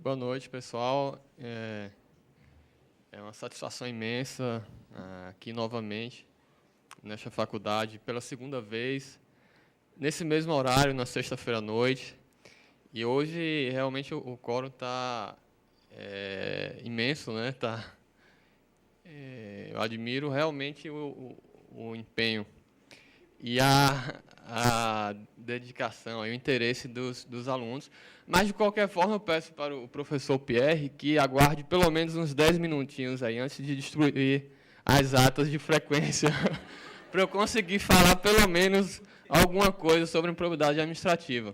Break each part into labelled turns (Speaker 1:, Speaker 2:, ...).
Speaker 1: Boa noite, pessoal. É uma satisfação imensa aqui novamente, nesta faculdade, pela segunda vez, nesse mesmo horário, na sexta-feira à noite. E hoje, realmente, o quórum está imenso, né? Eu admiro realmente o empenho e a dedicação e o interesse dos alunos. Mas, de qualquer forma, eu peço para o professor Pierre que aguarde pelo menos uns 10 minutinhos aí, antes de destruir as atas de frequência, para eu conseguir falar pelo menos alguma coisa sobre improbidade administrativa.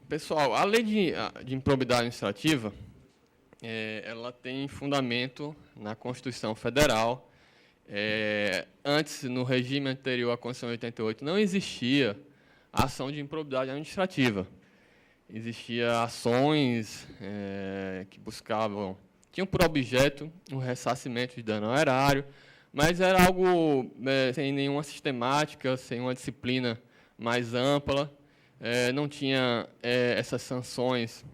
Speaker 1: Pessoal, a lei de improbidade administrativa, ela tem fundamento na Constituição Federal. Antes, no regime anterior à Constituição de 88, não existia ação de improbidade administrativa. Existiam ações que tinham por objeto o ressarcimento de dano ao erário, mas era algo sem nenhuma sistemática, sem uma disciplina mais ampla, não tinha essas sanções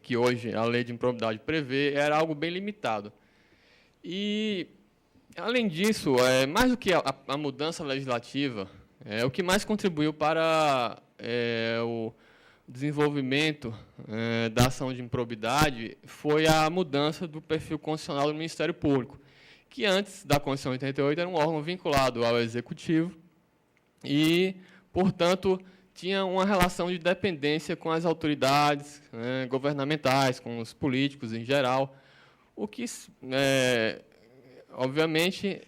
Speaker 1: que hoje a lei de improbidade prevê, era algo bem limitado. E, além disso, mais do que a mudança legislativa, o que mais contribuiu para o desenvolvimento da ação de improbidade foi a mudança do perfil constitucional do Ministério Público, que antes da Constituição de 88 era um órgão vinculado ao Executivo e, portanto, tinha uma relação de dependência com as autoridades governamentais, com os políticos em geral, o que, obviamente,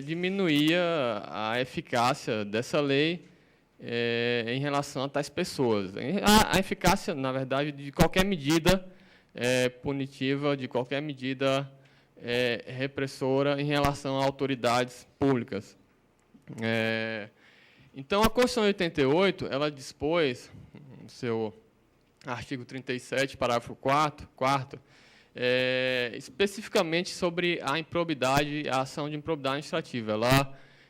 Speaker 1: diminuía a eficácia dessa lei em relação a tais pessoas. A eficácia, na verdade, de qualquer medida punitiva, de qualquer medida repressora em relação a autoridades públicas. Então, a Constituição de 88, ela dispôs, no seu artigo 37, parágrafo 4º, especificamente sobre a improbidade, a ação de improbidade administrativa.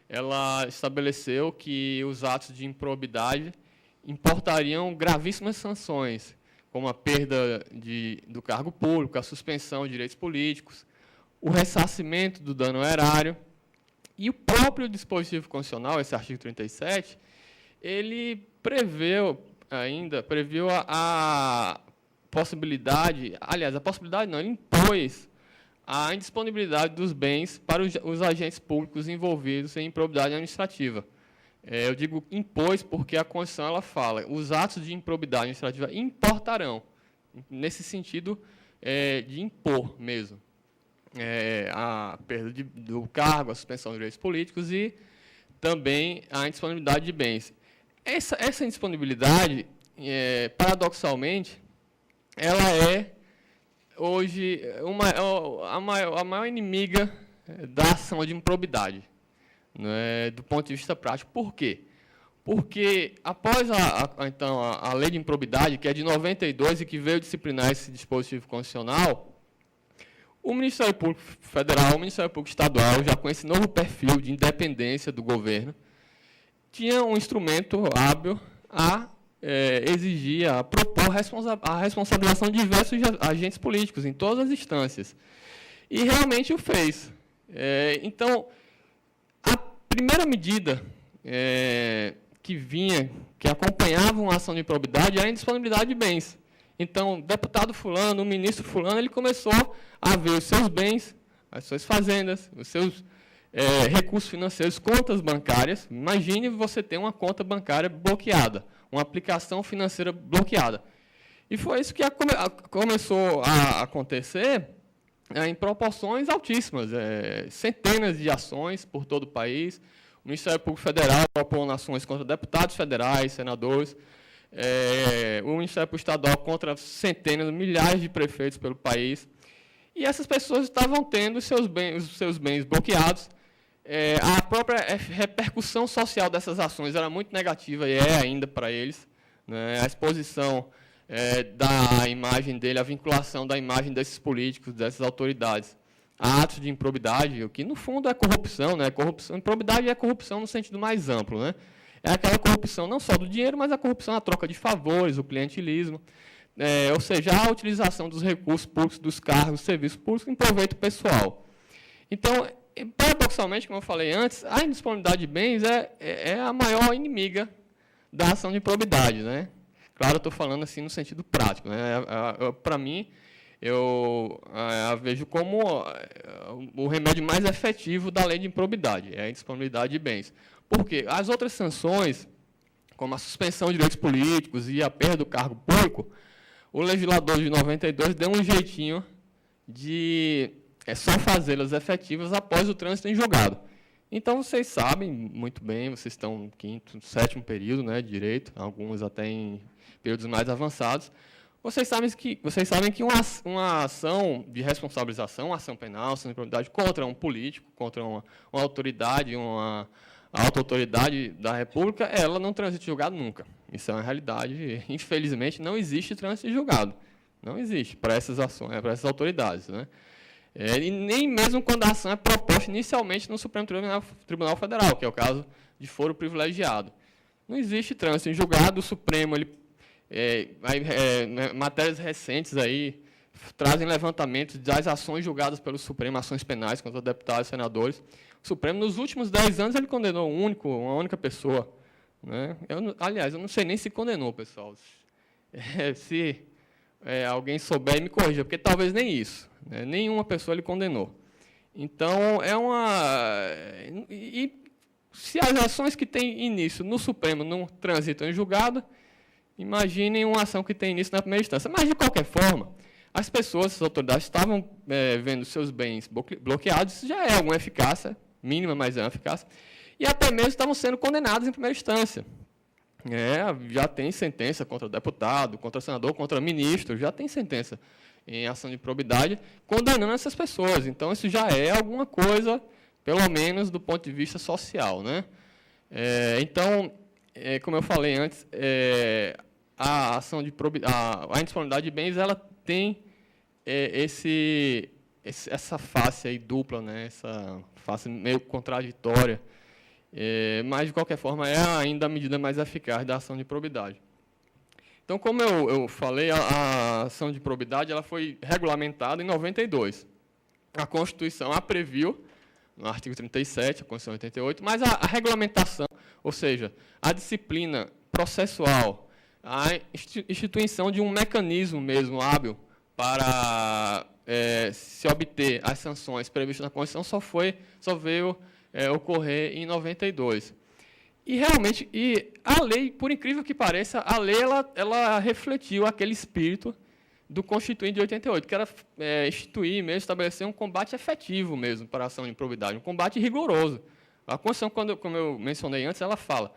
Speaker 1: Ela estabeleceu que os atos de improbidade importariam gravíssimas sanções, como a perda do cargo público, a suspensão de direitos políticos, o ressarcimento do dano ao erário. E o próprio dispositivo constitucional, esse artigo 37, ele previu a possibilidade, aliás, a possibilidade não, ele impôs a indisponibilidade dos bens para os agentes públicos envolvidos em improbidade administrativa. Eu digo impôs porque a Constituição ela fala, os atos de improbidade administrativa importarão, nesse sentido de impor mesmo. A perda do cargo, a suspensão de direitos políticos e também a indisponibilidade de bens. Essa indisponibilidade, paradoxalmente, ela é, hoje, a maior inimiga da ação de improbidade, né, do ponto de vista prático. Por quê? Porque, após então, a lei de improbidade, que é de 92 e que veio disciplinar esse dispositivo constitucional, o Ministério Público Federal, o Ministério Público Estadual, já com esse novo perfil de independência do governo, tinha um instrumento hábil a exigir, a propor a responsabilização de diversos agentes políticos em todas as instâncias. E realmente o fez. Então, a primeira medida que acompanhava uma ação de improbidade era a indisponibilidade de bens. Então, o deputado fulano, o ministro fulano, ele começou a ver os seus bens, as suas fazendas, os seus recursos financeiros, contas bancárias. Imagine você ter uma conta bancária bloqueada, uma aplicação financeira bloqueada. E foi isso que começou a acontecer em proporções altíssimas, centenas de ações por todo o país. O Ministério Público Federal propôs ações contra deputados federais, senadores, o Ministério Público Estadual contra centenas, milhares de prefeitos pelo país. E essas pessoas estavam tendo os seus bens bloqueados. A própria repercussão social dessas ações era muito negativa, e é ainda para eles, né? A exposição da imagem dele, a vinculação da imagem desses políticos, dessas autoridades, a atos de improbidade, o que, no fundo, é corrupção, né? Improbidade é corrupção no sentido mais amplo, né? É aquela corrupção não só do dinheiro, mas a corrupção na troca de favores, o clientelismo. ou seja, a utilização dos recursos públicos, dos cargos, dos serviços públicos em proveito pessoal. Então, paradoxalmente, como eu falei antes, a indisponibilidade de bens é a maior inimiga da ação de improbidade, né? Claro, eu estou falando assim no sentido prático, né? Para mim, eu vejo como o remédio mais efetivo da lei de improbidade, é a indisponibilidade de bens. Por quê? As outras sanções, como a suspensão de direitos políticos e a perda do cargo público, o legislador de 92 deu um jeitinho de só fazê-las efetivas após o trânsito em julgado. Então, vocês sabem muito bem, vocês estão no 5º, 7º período, né, de direito, alguns até em períodos mais avançados. Vocês sabem que uma ação de responsabilização, uma ação penal, ação de improbidade contra um político, contra uma autoridade, uma auto-autoridade da República, ela não transita em julgado nunca. Isso é uma realidade. Infelizmente, não existe trânsito em julgado. Não existe para essas ações, para essas autoridades, né? E nem mesmo quando a ação é proposta inicialmente no Supremo Tribunal Federal, que é o caso de foro privilegiado. Não existe trânsito em julgado, o Supremo, matérias recentes aí trazem levantamentos das ações julgadas pelo Supremo, ações penais contra deputados e senadores. O Supremo, nos últimos 10 anos, ele condenou uma única pessoa. Né? Aliás, eu não sei nem se condenou, pessoal. Se alguém souber, me corrija, porque talvez nem isso. Né? Nenhuma pessoa ele condenou. Então, E se as ações que têm início no Supremo não transitam em julgado, imaginem uma ação que tem início na primeira instância. Mas, de qualquer forma, as pessoas, as autoridades, estavam vendo seus bens bloqueados, isso já é alguma eficácia, mínima, mas é uma eficácia, e até mesmo estavam sendo condenados em primeira instância. Já tem sentença contra deputado, contra senador, contra ministro, já tem sentença em ação de improbidade condenando essas pessoas. Então, isso já é alguma coisa, pelo menos do ponto de vista social. Né? Então, como eu falei antes, a ação de a indisponibilidade de bens, ela tem essa face aí dupla, né? Essa face meio contraditória, mas, de qualquer forma, é ainda a medida mais eficaz da ação de improbidade. Então, como eu falei, a ação de improbidade ela foi regulamentada em 92. A Constituição a previu, no artigo 37, a Constituição 88, mas a regulamentação, ou seja, a disciplina processual, a instituição de um mecanismo mesmo hábil para se obter as sanções previstas na Constituição só veio ocorrer em 92. E realmente, a lei, por incrível que pareça, a lei ela refletiu aquele espírito do Constituinte de 88, que era instituir mesmo, estabelecer um combate efetivo mesmo para a ação de improbidade, um combate rigoroso. A Constituição, como eu mencionei antes, ela fala: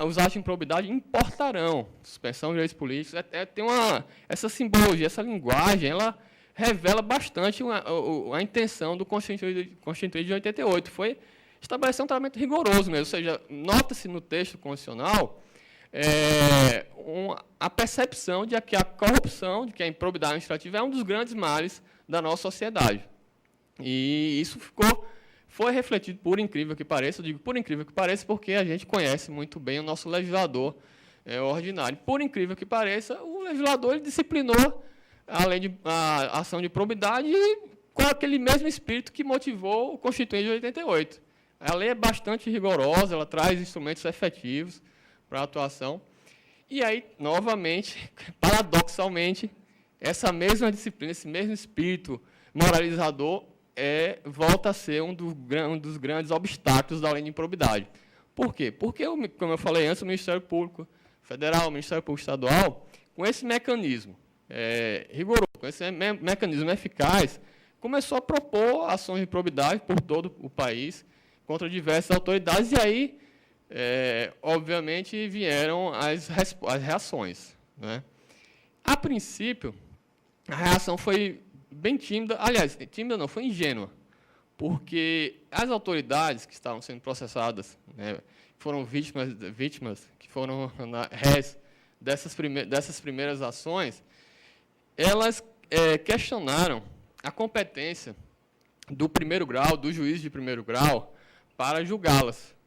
Speaker 1: os atos de improbidade importarão suspensão de direitos políticos. Tem essa simbologia, essa linguagem, ela revela bastante a intenção do Constituinte de 88. Foi estabelecer um tratamento rigoroso mesmo, ou seja, nota-se no texto constitucional a percepção de que a corrupção, de que a improbidade administrativa é um dos grandes males da nossa sociedade. E isso foi refletido, por incrível que pareça, eu digo por incrível que pareça, porque a gente conhece muito bem o nosso legislador ordinário. Por incrível que pareça, o legislador ele disciplinou a ação de improbidade com aquele mesmo espírito que motivou o Constituinte de 88. A lei é bastante rigorosa, ela traz instrumentos efetivos para a atuação. E aí, novamente, paradoxalmente, essa mesma disciplina, esse mesmo espírito moralizador volta a ser um dos grandes obstáculos da lei de improbidade. Por quê? Porque, como eu falei antes, o Ministério Público Federal, o Ministério Público Estadual, com esse mecanismo rigoroso, com esse mecanismo eficaz, começou a propor ações de improbidade por todo o país, contra diversas autoridades, e aí, obviamente, vieram as reações. Né? A princípio, a reação foi bem tímida, aliás, tímida não, foi ingênua, porque as autoridades que estavam sendo processadas, né, foram vítimas que foram réis dessas primeiras ações, elas questionaram a competência do primeiro grau, do juiz de primeiro grau, para julgá-las.